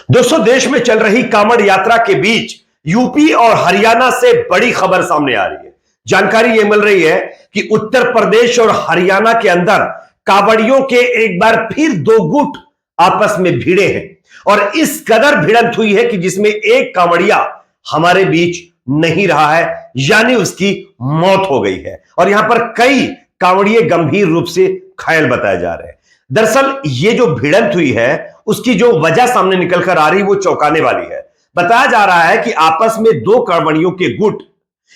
दोस्तों, देश में चल रही कांवड़ यात्रा के बीच यूपी और हरियाणा से बड़ी खबर सामने आ रही है। जानकारी यह मिल रही है कि उत्तर प्रदेश और हरियाणा के अंदर कांवड़ियों के एक बार फिर दो गुट आपस में भिड़े हैं और इस कदर भिड़ंत हुई है कि जिसमें एक कांवड़िया हमारे बीच नहीं रहा है, यानी उसकी मौत हो गई है और यहां पर कई कांवड़िए गंभीर रूप से घायल बताए जा रहे हैं। दरअसल ये जो भिड़ंत हुई है उसकी जो वजह सामने निकल कर आ रही वो चौंकाने वाली है। बताया जा रहा है कि आपस में दो कांवड़ियों के गुट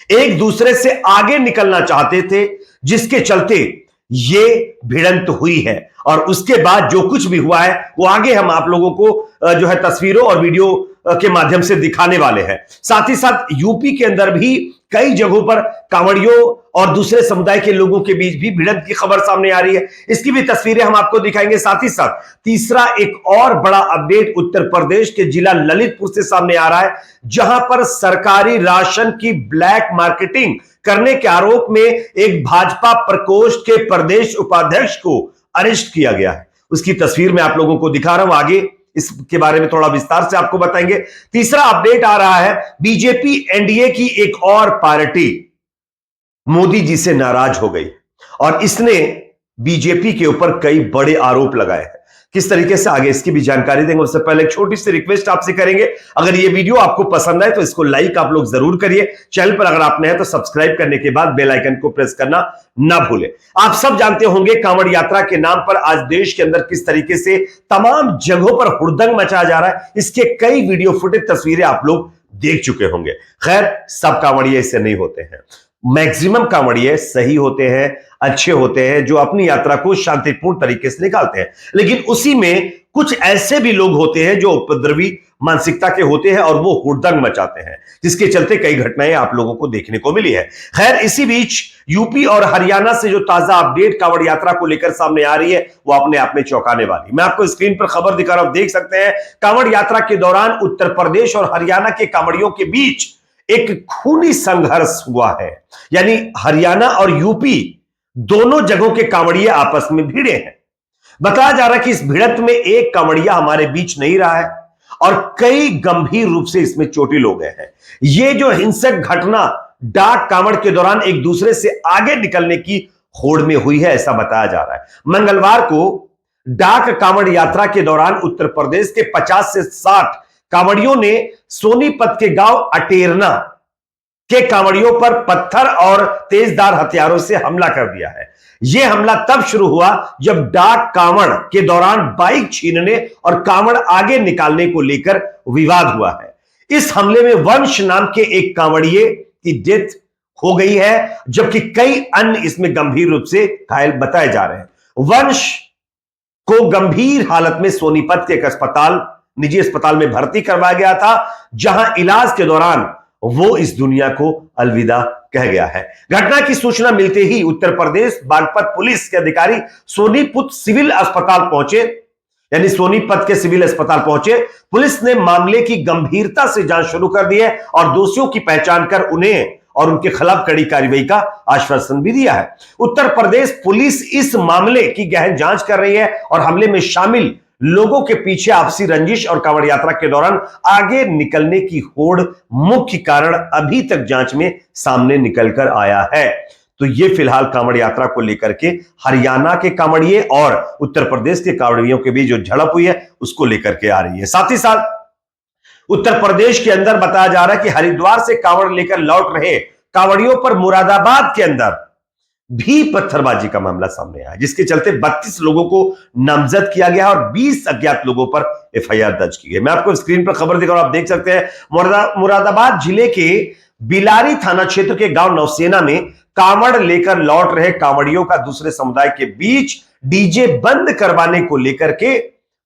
एक दूसरे से आगे निकलना चाहते थे, जिसके चलते ये भिड़ंत हुई है और उसके बाद जो कुछ भी हुआ है वो आगे हम आप लोगों को जो है तस्वीरों और वीडियो के माध्यम से दिखाने वाले हैं। साथ ही साथ यूपी के अंदर भी कई जगहों पर कांवड़ियों और दूसरे समुदाय के लोगों के बीच भी भिड़ंत की खबर सामने आ रही है। इसकी भी तस्वीरें हम आपको दिखाएंगे। साथ ही साथ तीसरा एक और बड़ा अपडेट उत्तर प्रदेश के जिला ललितपुर से सामने आ रहा है, जहां पर सरकारी राशन की ब्लैक मार्केटिंग करने के आरोप में एक भाजपा प्रकोष्ठ के प्रदेश उपाध्यक्ष को अरेस्ट किया गया है। उसकी तस्वीर मैं आप लोगों को दिखा रहा हूं, आगे इसके बारे में थोड़ा विस्तार से आपको बताएंगे। तीसरा अपडेट आ रहा है, बीजेपी एनडीए की एक और पार्टी मोदी जी से नाराज हो गई और इसने बीजेपी के ऊपर कई बड़े आरोप लगाए हैं। किस तरीके से, आगे इसकी भी जानकारी देंगे। उससे पहले एक छोटी सी रिक्वेस्ट आपसे करेंगे, अगर ये वीडियो आपको पसंद आए तो इसको लाइक आप लोग जरूर करिए। चैनल पर अगर आप नए हैं तो सब्सक्राइब करने के बाद बेल आइकन को प्रेस करना ना भूलें। आप सब जानते होंगे कांवड़ यात्रा के नाम पर आज देश के अंदर किस तरीके से तमाम जगहों पर हुड़दंग मचाया जा रहा है। इसके कई वीडियो फुटेज तस्वीरें आप लोग देख चुके होंगे। खैर, सब कांवड़िए इससे नहीं होते हैं। मैक्सिमम कांवड़िए सही होते हैं, अच्छे होते हैं, जो अपनी यात्रा को शांतिपूर्ण तरीके से निकालते हैं। लेकिन उसी में कुछ ऐसे भी लोग होते हैं जो उपद्रवी मानसिकता के होते हैं और वो हुड़दंग मचाते हैं, जिसके चलते कई घटनाएं आप लोगों को देखने को मिली है। खैर, इसी बीच यूपी और हरियाणा से जो ताजा अपडेट कांवड़ यात्रा को लेकर सामने आ रही है वो अपने आप में चौंकाने वाली। मैं आपको स्क्रीन पर खबर दिखा रहा हूं, देख सकते हैं। कांवड़ यात्रा के दौरान उत्तर प्रदेश और हरियाणा के कांवड़ियों के बीच एक खूनी संघर्ष हुआ है, यानी हरियाणा और यूपी दोनों जगहों के कांवड़िए आपस में भिड़े हैं। बताया जा रहा है कि इस भिड़ंत में एक कांवड़िया हमारे बीच नहीं रहा है और कई गंभीर रूप से इसमें चोटिल हो गए हैं। यह जो हिंसक घटना डाक कांवड़ के दौरान एक दूसरे से आगे निकलने की होड़ में हुई है, ऐसा बताया जा रहा है। मंगलवार को डाक कांवड़ यात्रा के दौरान उत्तर प्रदेश के 50 से 60 कांवड़ियों ने सोनीपत के गांव अटेरना के कांवड़ियों पर पत्थर और तेजधार हथियारों से हमला कर दिया है। यह हमला तब शुरू हुआ जब डाक कांवड़ के दौरान बाइक छीनने और कांवड़ आगे निकालने को लेकर विवाद हुआ है। इस हमले में वंश नाम के एक कांवड़िए की डेथ हो गई है, जबकि कई अन्य इसमें गंभीर रूप से घायल बताए जा रहे हैं। वंश को गंभीर हालत में सोनीपत के एक निजी अस्पताल में भर्ती करवाया गया था, जहां इलाज के दौरान वो इस दुनिया को अलविदा कह गया है। घटना की सूचना मिलते ही उत्तर प्रदेश बागपत पुलिस के अधिकारी सोनीपत सिविल अस्पताल पहुंचे, यानी सोनीपत के सिविल अस्पताल पहुंचे। पुलिस ने मामले की गंभीरता से जांच शुरू कर दी है और दोषियों की पहचान कर उन्हें और उनके खिलाफ कड़ी कार्रवाई का आश्वासन भी दिया है। उत्तर प्रदेश पुलिस इस मामले की गहन जांच कर रही है और हमले में शामिल लोगों के पीछे आपसी रंजिश और कांवड़ यात्रा के दौरान आगे निकलने की होड़ मुख्य कारण अभी तक जांच में सामने निकलकर आया है। तो यह फिलहाल कांवड़ यात्रा को लेकर के हरियाणा के कांवड़िए और उत्तर प्रदेश के कांवड़ियों के बीच जो झड़प हुई है उसको लेकर के आ रही है। साथ ही साथ उत्तर प्रदेश के अंदर बताया जा रहा है कि हरिद्वार से कांवड़ लेकर लौट रहे कांवड़ियों पर मुरादाबाद के अंदर भी पत्थरबाजी का मामला सामने आया, जिसके चलते 32 लोगों को नामजद किया गया और 20 अज्ञात लोगों पर एफआईआर दर्ज की गई। मैं आपको स्क्रीन पर खबर दिखा रहा हूं, आप देख सकते हैं। मुरादाबाद जिले के बिलारी थाना क्षेत्र के गांव नौसेना में कांवड़ लेकर लौट रहे कांवड़ियों का दूसरे समुदाय के बीच डीजे बंद करवाने को लेकर के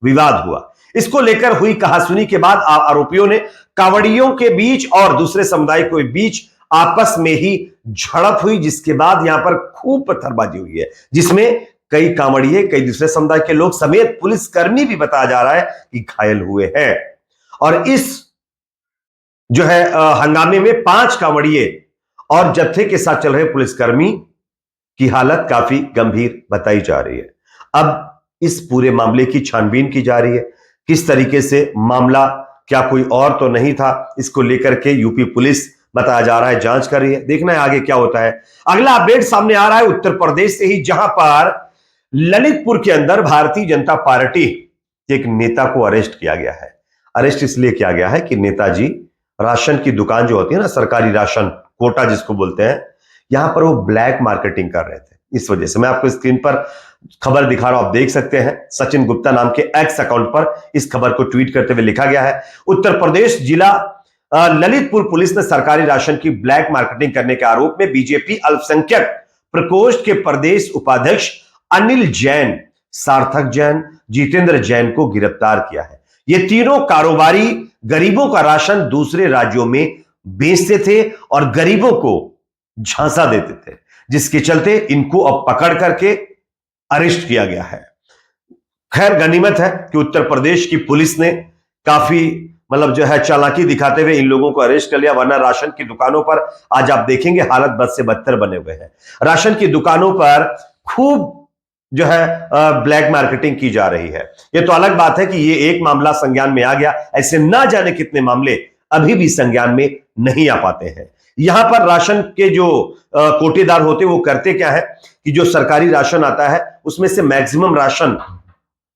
विवाद हुआ। इसको लेकर हुई कहासुनी के बाद आरोपियों ने कांवड़ियों के बीच और दूसरे समुदाय के बीच आपस में ही झड़प हुई, जिसके बाद यहां पर खूब पत्थरबाजी हुई है, जिसमें कई कांवड़िए, कई दूसरे समुदाय के लोग समेत पुलिसकर्मी भी बताया जा रहा है कि घायल हुए हैं। और इस जो है हंगामे में 5 कांवड़िए और जत्थे के साथ चल रहे पुलिसकर्मी की हालत काफी गंभीर बताई जा रही है। अब इस पूरे मामले की छानबीन की जा रही है किस तरीके से मामला, क्या कोई और तो नहीं था, इसको लेकर के यूपी पुलिस बताया जा रहा है जांच कर रही है। देखना है आगे क्या होता है। अगला अपडेट सामने आ रहा है उत्तर प्रदेश से ही, जहां पर ललितपुर के अंदर भारतीय जनता पार्टी के एक नेता को अरेस्ट किया गया है। अरेस्ट इसलिए किया गया है कि नेताजी राशन की दुकान जो होती है ना, सरकारी राशन कोटा जिसको बोलते हैं, यहां पर वो ब्लैक मार्केटिंग कर रहे थे। इस वजह से मैं आपको स्क्रीन पर खबर दिखा रहा हूं, आप देख सकते हैं। सचिन गुप्ता नाम के एक्स अकाउंट पर इस खबर को ट्वीट करते हुए लिखा गया है, उत्तर प्रदेश जिला ललितपुर पुलिस ने सरकारी राशन की ब्लैक मार्केटिंग करने के आरोप में बीजेपी अल्पसंख्यक प्रकोष्ठ के प्रदेश उपाध्यक्ष अनिल जैन, सार्थक जैन, जितेंद्र जैन को गिरफ्तार किया है। ये तीनों कारोबारी गरीबों का राशन दूसरे राज्यों में बेचते थे और गरीबों को झांसा देते थे, जिसके चलते इनको अब पकड़ करके अरेस्ट किया गया है। खैर गनीमत है कि उत्तर प्रदेश की पुलिस ने काफी मतलब जो है चालाकी दिखाते हुए इन लोगों को अरेस्ट कर लिया, वरना राशन की दुकानों पर आज आप देखेंगे हालत बद से बदतर बने हुए हैं। राशन की दुकानों पर खूब जो है ब्लैक मार्केटिंग की जा रही है। यह तो अलग बात है कि ये एक मामला संज्ञान में आ गया, ऐसे ना जाने कितने मामले अभी भी संज्ञान में नहीं आ पाते हैं। यहां पर राशन के जो कोटेदार होते वो करते क्या है कि जो सरकारी राशन आता है उसमें से मैक्सिमम राशन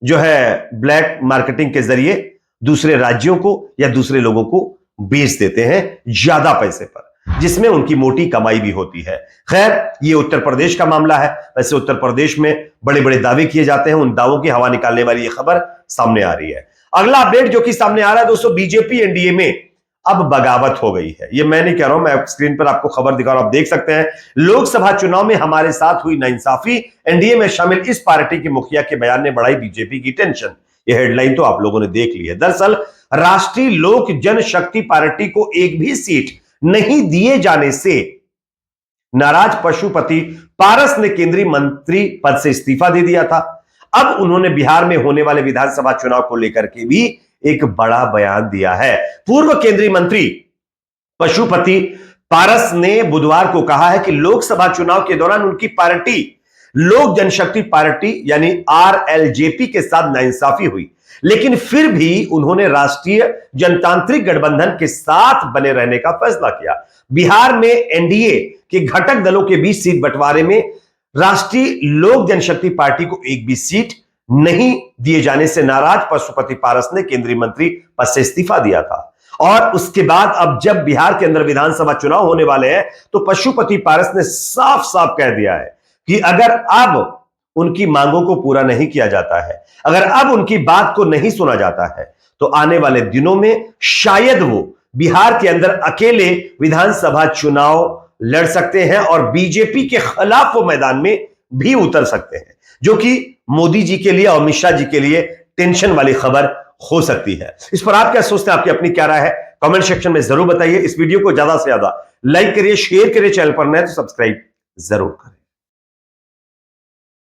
जो है ब्लैक मार्केटिंग के जरिए दूसरे राज्यों को या दूसरे लोगों को बेच देते हैं ज्यादा पैसे पर, जिसमें उनकी मोटी कमाई भी होती है। खैर ये उत्तर प्रदेश का मामला है। वैसे उत्तर प्रदेश में बड़े बड़े दावे किए जाते हैं, उन दावों की हवा निकालने वाली ये खबर सामने आ रही है। अगला अपडेट जो कि सामने आ रहा है दोस्तों, बीजेपी एनडीए में अब बगावत हो गई है। ये मैं नहीं कह रहा हूं, मैं स्क्रीन पर आपको खबर दिखा रहा हूं, आप देख सकते हैं। लोकसभा चुनाव में हमारे साथ हुई नाइंसाफी, एनडीए में शामिल इस पार्टी के मुखिया के बयान ने बढ़ाई बीजेपी की टेंशन। यह हेडलाइन तो आप लोगों ने देख ली है। दरअसल राष्ट्रीय लोक जनशक्ति पार्टी को एक भी सीट नहीं दिए जाने से नाराज पशुपति पारस ने केंद्रीय मंत्री पद से इस्तीफा दे दिया था। अब उन्होंने बिहार में होने वाले विधानसभा चुनाव को लेकर के भी एक बड़ा बयान दिया है। पूर्व केंद्रीय मंत्री पशुपति पारस ने बुधवार को कहा है कि लोकसभा चुनाव के दौरान उनकी पार्टी लोक जनशक्ति पार्टी यानी आरएलजेपी के साथ नाइंसाफी हुई, लेकिन फिर भी उन्होंने राष्ट्रीय जनतांत्रिक गठबंधन के साथ बने रहने का फैसला किया। बिहार में एनडीए के घटक दलों के बीच सीट बंटवारे में राष्ट्रीय लोक जनशक्ति पार्टी को एक भी सीट नहीं दिए जाने से नाराज पशुपति पारस ने केंद्रीय मंत्री पद से इस्तीफा दिया था। और उसके बाद अब जब बिहार के अंदर विधानसभा चुनाव होने वाले हैं तो पशुपति पारस ने साफ साफ कह दिया है कि अगर अब उनकी मांगों को पूरा नहीं किया जाता है, अगर अब उनकी बात को नहीं सुना जाता है, तो आने वाले दिनों में शायद वो बिहार के अंदर अकेले विधानसभा चुनाव लड़ सकते हैं और बीजेपी के खिलाफ वो मैदान में भी उतर सकते हैं, जो कि मोदी जी के लिए और अमित शाह जी के लिए टेंशन वाली खबर हो सकती है। इस पर आप क्या सोचते हैं, आपकी अपनी क्या राय है, कमेंट सेक्शन में जरूर बताइए। इस वीडियो को ज्यादा से ज्यादा लाइक करिए, शेयर करिए, चैनल पर नए तो सब्सक्राइब जरूर करें।